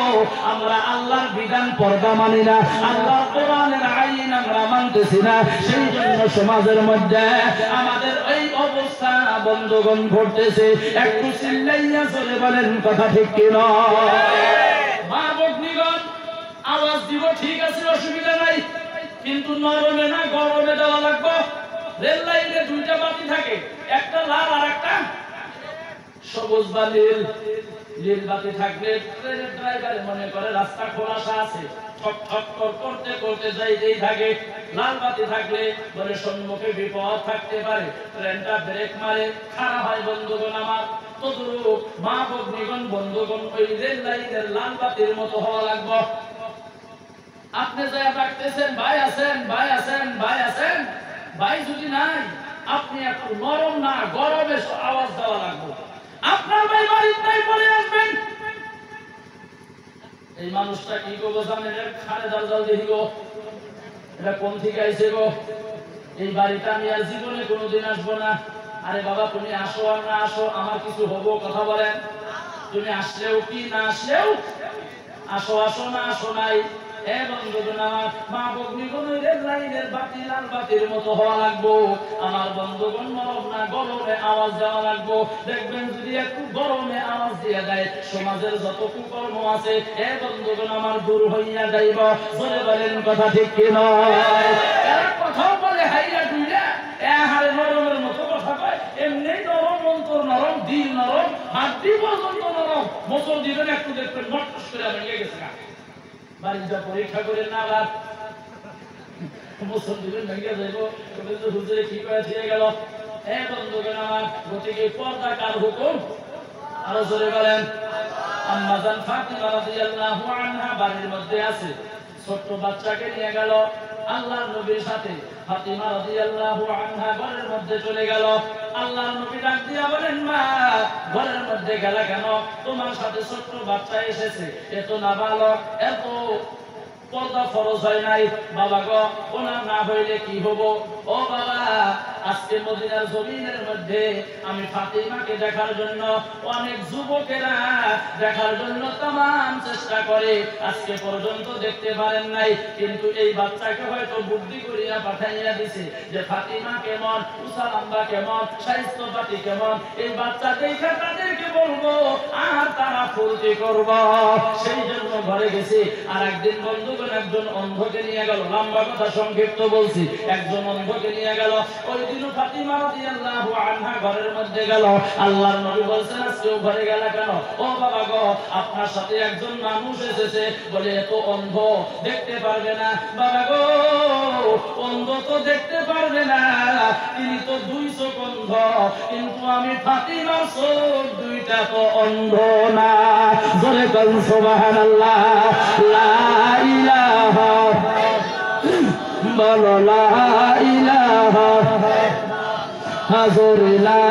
আমরা আল্লাহর বিধান পর্দা মানি না, আল্লাহর কোরআনের আইন আমরা মানতেছি না। সেই জন্য সমাজের মধ্যে আমাদের এই অবস্থা বন্ধুগণ ঘটতেছে। একটু চিল্লাইয়া চলে বলেন কথা ঠিক কি না? মা ভগ্নীগণ আওয়াজ দিব, ঠিক আছে, অসুবিধা নাই, কিন্তু নরমে না গরমে দেওয়া লাগবে। রেল লাইনে 2টা বাতি থাকে, একটা লাল আর একটা সবুজ বা নীল। নীল বাতি থাকলে ট্রেনের ড্রাইভার মনে করে রাস্তা খোলাসা আছে, ঠক ঠক করতে করতে যাইতেই থাকে। লাল বাতি থাকলে বলে সম্মুখে বিপদ থাকতে পারে, ট্রেনটা ব্রেক মারে, খারাপ হয়। বন্ধুগণ আমার, তদ্রূপ মা ভগ্নীগণ বন্ধুগণ ওই রেল লাইনের লাল বাতির মতো হওয়া লাগবে। আপনি যা ডাকতেছেন, ভাই আছেন, ভাই আছেন, ভাই আছেন, ভাই যদি নাই, আপনি একটু নরম না গরমে আওয়াজ দেওয়া লাগবে। আপনার ভাই বাড়ির নাই বলে আসবেন। এই মানুষটা কি করবো জানেন? খানে দাল দেখি গো, এটা কোন থেকে আইছে গো? এই বাড়িটা আমি আর জীবনে কোনোদিন আসবো না। আরে বাবা, তুমি আসো আর না আসো, আমার কিছু হবো? কথা বলেন। তুমি আসলেও কি, না আসলেও আসো, আসো না আসো নাই। বন্ধুগণ আমার, মা ভগ্নীগণ রেল লাইনের বাতি লাল বাতির মতো হওয়া লাগবো। আমার বন্ধুগণ নরম না গরমে আওয়াজ দেওয়া লাগবো। দেখবেন যদি একটু গরমে আওয়াজ দিয়ে দেয়, সমাজের যত কুকর্ম আছে বন্ধুগণ আমার দূর হইয়া যাইব। বলে বলেন কথা ঠিক কি নয়? কথাও বলে হাইয়া দুইয়া হারে নরমের মতো কথা কয়, এমনি নরম, অন্তর নরম, দিল নরম, হাড্ডি পর্যন্ত নরম। মোচন দিবেন একটু, দেখবেন মটকস করে ভেঙে গেছে। বাড়িটা পরীক্ষা করে না আবার মোচন দিবেন, ভেঙে যাইব। হুজুরে কি করে দিয়ে গেল। বন্ধুগণ আমার, গতিকে পর্দা কার হুকুম? আরো জোরে বলেন। আম্মা জান ফাতিমা রাদিয়াল্লাহু আনহা বাড়ির মধ্যে আছে, ছোট্ট বাচ্চাকে নিয়ে গেল আল্লাহর নবীর সাথে। ফাতিমা রাদিয়াল্লাহু আনহা ঘরের মধ্যে চলে গেল। আল্লাহর নবী ডাক দিয়া বলেন, মা ঘরের মধ্যে গেলা কেন? তোমার সাথে ছোট্ট বাচ্চা এসেছে, এত নাবালক, এত পর্দা ফরজ হয় নাই। বাবা গো, ওনার না হইলে কি হবো? ও বাবা, আজকে মদিনার জমিনের মধ্যে আমি ফাতিমাকে দেখার জন্য অনেক যুবকেরা দেখার জন্য তামাম চেষ্টা করে, আজকে পর্যন্ত দেখতে পারেন নাই। কিন্তু এই বাচ্চাকে হয়তো বুদ্ধি করিয়া পাঠাইয়া দিছে যে ফাতিমা কেমন, উসালাম্বা কেমন, স্বাস্থ্যপাতি কেমন, এই বাচ্চা দেখে তাদেরকে বলবো আর তারা ফুর্তি করব। সেই জন্য ঘরে গেছে। আর একদিন বন্ধুগণ একজন অন্ধকে নিয়ে গেল, লম্বা কথা সংক্ষিপ্ত বলছি, একজন অন্ধকে নিয়ে গেল। ওই দিন ফাতিমা রাদিয়াল্লাহু আনহা ঘরের মধ্যে গেল। আল্লাহর নবী বলছেন আজকেও ঘরে গেল কেন? ও বাবা গো, আপনার সাথে একজন মানুষ এসেছে, বলে এত অন্ধ দেখতে পারবে না। বাবা গো, অন্ধ তো দেখতে পারবে না, তিনি তো 2 চোখ অন্ধ, কিন্তু আমি ফাতিমার চোখ 2টা তো অন্ধ না। জোরে বল সুবহানাল্লাহ। লা ইলাহা বলো, লা ইলাহা হাজুর, লা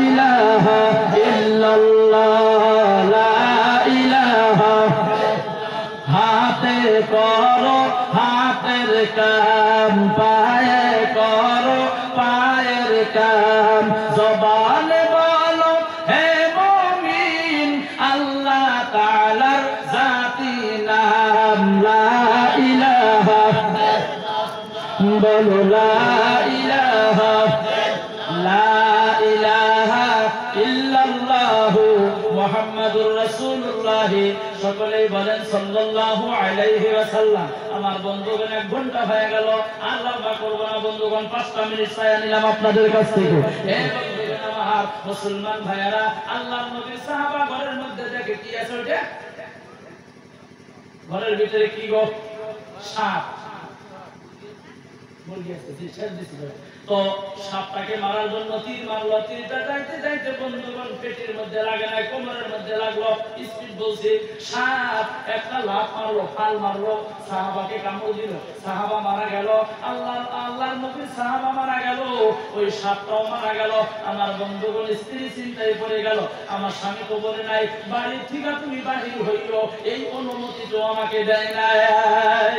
ইলাহা ইল্লাল্লাহ, লা ইলাহা। হাতে করো হাতের কাম, পায়ে করো পায়ের কাম, জবানে বলো হে মুমিন আল্লাহ তাআলার জাতি নাম, লা ইলাহা বলো, লা ইলাহা, লা ইলাহা ইল্লাল্লাহু মুহাম্মাদুর রাসূলুল্লাহ। সকলেই বলেন সাল্লাল্লাহু আলাইহি ওয়াসাল্লাম। আমার বন্ধুগণ 1 ঘন্টা হয়ে গেল, আর লম্বা করব না বন্ধুগণ, 5টা মিনিট চাই নিলাম আপনাদের কাছ থেকে। হে বন্ধুগণ আমার, মুসলমান ভাইয়ারা, আল্লাহর নবীর সাহাবা ঘরের মধ্যে দেখে কি আছে? ওটা ঘরের ভিতরে কি গো? সাপ। মুরগি আছে, শেষ দিছিল। তো সাপটাকে মারার জন্য তীর মারলো, তীরটা যাইতে যাইতে বন্ধুগণ পেটের মধ্যে লাগে না, কোমরের মধ্যে লাগলো। স্পিড বলছে, সাপ একটা লাফ মারলো, ফাল মারলো, সাহাবাকে কামড় দিল, সাহাবা মারা গেল। আল্লাহর নবীর সাহাবা মারা গেল, ওই সাপটাও মারা গেল। আমার বন্ধুগণ স্ত্রী চিন্তায় পড়ে গেল, আমার স্বামী তো বলে নাই বাড়ির থেকে তুমি বাহির হইও, এই অনুমতি তো আমাকে দেয় নাই।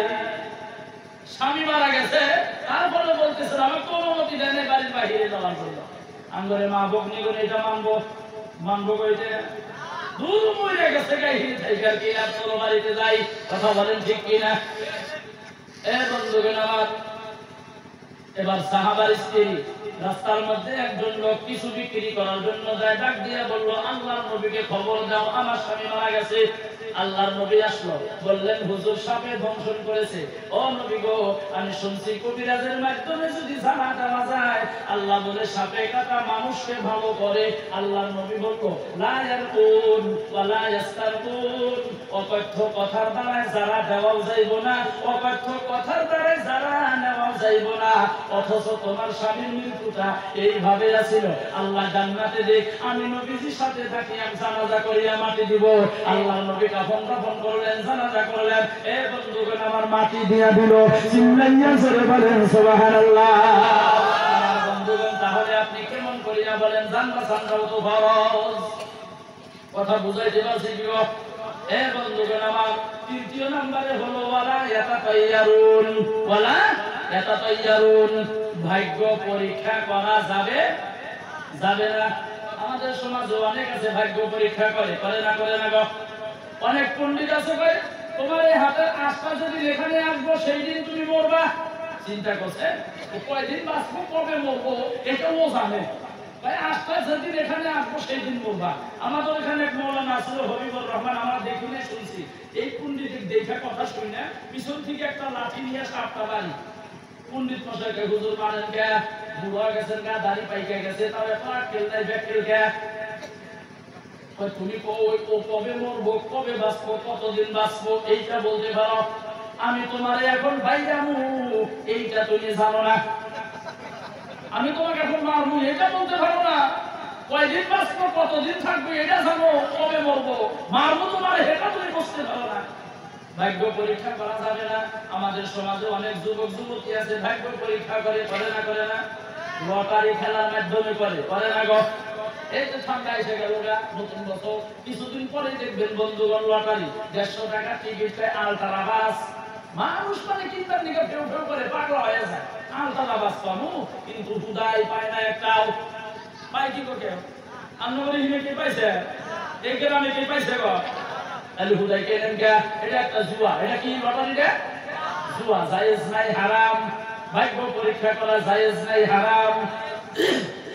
স্বামী মারা গেছে, তারপরে বলতেছে আমার তো অনুমতি দেয় না বাড়ির বাহিরে যাওয়ার জন্য। আঙ্গরে মা বকনি করে এটা মানবো কইতে দূর মরে গেছে গাইহির থাইকার কি আর চলো বাড়িতে যাই। কথা বলেন ঠিক কিনা? এ বন্ধুগণ আমার, এবার সাহাবার স্ত্রী রাস্তার মধ্যে একজন লোক কিছু বিক্রি করার জন্য যায়, ডাক দিয়ে বলল আল্লাহর নবীকে খবর দাও আমার স্বামী মারা গেছে। আল্লাহর নবী আসলো, বললেন হুজুর সাপে দংশন করেছে। ও নবী গো, আমি শুনছি কবিরাজের মাধ্যমে যদি জানা দেওয়া যায়, আল্লাহ বলে সাপে কাটা মানুষকে ভালো করে। আল্লাহর নবী বলল লা ইয়ারকুন ওয়া লা ইস্তারকুন, অকথ্য কথার দ্বারা যারা দেওয়াও যাইব না, অকথ্য কথার দ্বারা যারা নেওয়াও যাইব না। অথচ তোমার স্বামীর মৃত্যুটা এইভাবে আছিল। আল্লাহ জান্নাতে দেখ, আমি নবীজির সাথে থাকি, আমি জানাজা করিয়া মাটি দিব। আল্লাহর নবী কাফন দাফন করলেন, জানাজা করলেন। এ বন্ধুগণ আমার, মাটি দিয়া দিল। চিল্লাইয়া জোরে বলেন সুবহানাল্লাহ। আমার বন্ধুগণ, তাহলে আপনি কেমন করিয়া বলেন জান্নাত জান্নাত তো ফরজ? কথা বুঝাইতে পারছি কি গো? এ বন্ধুগণ আমার, 3য় নম্বরে হলো ওয়ালা ইয়াতাতাইয়ারুন, ওয়ালা ইয়াতাতাইয়ারুন, ভাগ্য পরীক্ষা করা যাবে যাবে না। আমাদের সমাজে অনেক আছে ভাগ্য পরীক্ষা করে, করে না করে না গো? অনেক পণ্ডিত আছে কই তোমার এই হাতের আশপাশ যদি এখানে আসবো সেই দিন তুমি মরবা। চিন্তা করছে কয়দিন বাঁচবো, কবে মরবো, এটাও জানে। ভাই আশপাশ যদি এখানে আসবো সেই দিন মরবা। আমাদের এখানে এক মৌলানা আছিল হবিবুর রহমান, আমরা দেখিনে শুনছি। এই পণ্ডিতের দেখা কথা শুনি না, পিছন থেকে একটা লাঠি নিয়ে সাপটা বাড়ি। পণ্ডিত মশাইকে হুজুর মারেন কে, বুড়া গেছেন কে, দাড়ি পাইকে গেছে, তবে পাটকেল নাই ব্যাককেল কে। তুমি কবে মরবো, কবে বাঁচবো, কতদিন বাঁচবো এইটা বলতে পারো। আমি তোমার এখন ভাই জানু এইটা তুমি জানো না। আমি তোমাকে এখন মারবো এটা বলতে পারো না। কয়দিন বাঁচবো, কতদিন থাকবো এটা জানো, কবে মরবো মারবো তোমার এটা তুমি বুঝতে পারো না। ভাগ্য পরীক্ষা করা যাবে না। আমাদের সমাজে অনেক যুবক যুবতী আছে ভাগ্য পরীক্ষা করে, করে না করে না? লটারি খেলার মাধ্যমে করে, করে না গো? এই তো ঠান্ডা এসে গেল গা, নতুন বছর কিছুদিন পরে দেখবেন বন্ধুগণ লটারি 150 টাকা টিকিট পায়, আলট্রা বাস মানুষ মানে কিনবার নিকে ফেউ ফেউ করে পাগলা হয়ে যায়, আলতা বাস পামু কিন্তু হুদাই পায় না একটাও। পাই কি গো কেউ? আন্নগরে হিমে কে পাইছে? এই গ্রামে কে পাইছে গো? তাহলে হুদাই কেনেন কে? এটা একটা জুয়া। এটা কি লটারি রে? জুয়া। জায়েজ নাই, হারাম। ভাগ্য পরীক্ষা করা জায়েজ নাই, হারাম।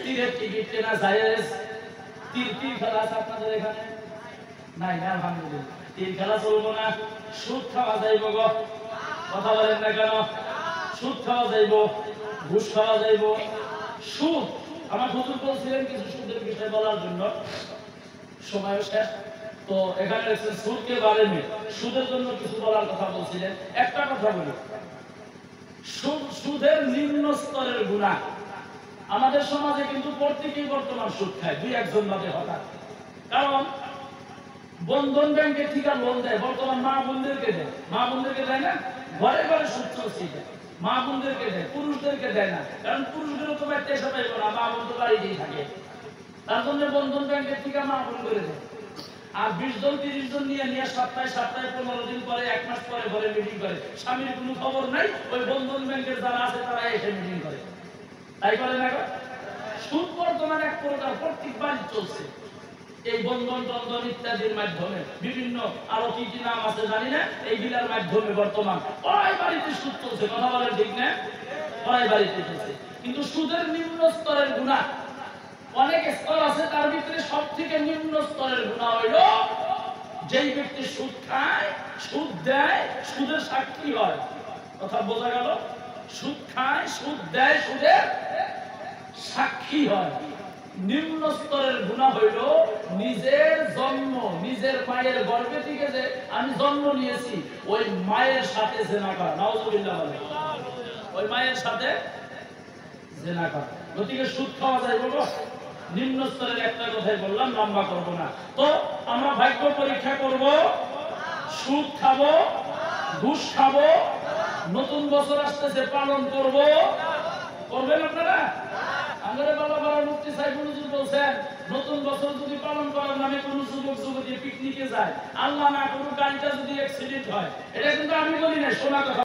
তীরের টিকিট কেনা জায়েজ। তীর খেলা আছে আপনাদের এখানে? নাই না, আলহামদুলিল্লাহ। তীর খেলা চলবো না। সুদ খাওয়া যাইব গো, কথা বলেন না কেন? সুদ খাওয়া যাইব, ঘুষ খাওয়া যাইব। সুদ, আমার হুজুর বলছিলেন কিছু সুদের বিষয় বলার জন্য, সময় শেষ। তো এখানে দেখছেন সুদকে বারে নেই, সুদের জন্য কিছু বলার কথা বলছিলেন। একটা কথা বলি, সুদের নিম্ন স্তরের গুনাহ। আমাদের সমাজে কিন্তু প্রত্যেকেই বর্তমান সুদ খায়, দুই একজন বাদে হঠাৎ। কারণ বন্ধন ব্যাংকে থেকে লোন দেয়, বর্তমান মা বোনদেরকে দেয়। মা বোনদেরকে দেয় না, ঘরে ঘরে সুদ চলছে। মা বোনদেরকে দেয়, পুরুষদেরকে দেয় না। কারণ পুরুষদেরও তো বাড়িতে এসে পাইব না, মা বোন তো বাড়িতেই থাকে। তার জন্য বন্ধন ব্যাংকের থেকে মা বোন করে দেয়। আর 20 জন 30 জন নিয়ে সপ্তাহে 15 দিন পরে, 1 মাস পরে ঘরে মিটিং করে। স্বামীর কোনো খবর নাই, ওই বন্ধন ব্যাংকের যারা আছে তারা এসে মিটিং করে। তাই করে না? সুদ বর্তমানে এক প্রকার প্রত্যেক বাড়ি চলছে। এই বন্ধন টন্ধন ইত্যাদির মাধ্যমে, বিভিন্ন আরো কি কি নাম আছে জানি না, এইগুলার মাধ্যমে বর্তমান প্রায় বাড়িতে সুদ চলছে। কথা বলেন ঠিক না? প্রায় বাড়িতে চলছে। কিন্তু সুদের নিম্ন স্তরের গুনাহ অনেক স্তর আছে, তার ভিতরে সব থেকে নিম্ন স্তরের গুনাহ হইল যেই ব্যক্তি সুদ খায়, সুদ দেয়, সুদের সাক্ষী হয়। কথা বোঝা গেল? সুদ খায়, সুদ দেয়, সুদের সাক্ষী হয়। নিম্ন স্তরের গুনাহ হইল নিজের জন্ম, নিজের মায়ের গর্ভে থেকে যে আমি জন্ম নিয়েছি, ওই মায়ের সাথে জিনা করা। নাউজুবিল্লাহ বলে, ওই মায়ের সাথে জিনা করা। গতিকে সুদ খাওয়া যায় বলবো, নিম্ন স্তরের একটা কথাই বললাম, লম্বা করব না। তো আমরা ভাগ্য পরীক্ষা করব, সুদ খাবো, ঘুষ খাবো, নতুন বছর আসতেছে পালন করব। করবেন আপনারা? আমাদের বাবা মুফতি সাইফুল হুজুর বলছেন, নতুন বছর যদি পালন করার নামে কোন যুবক যুবতী পিকনিকে যায়, আল্লাহ না করুক গাড়িটা যদি অ্যাক্সিডেন্ট হয়, এটা কিন্তু আমি বলি না, শোনা কথা।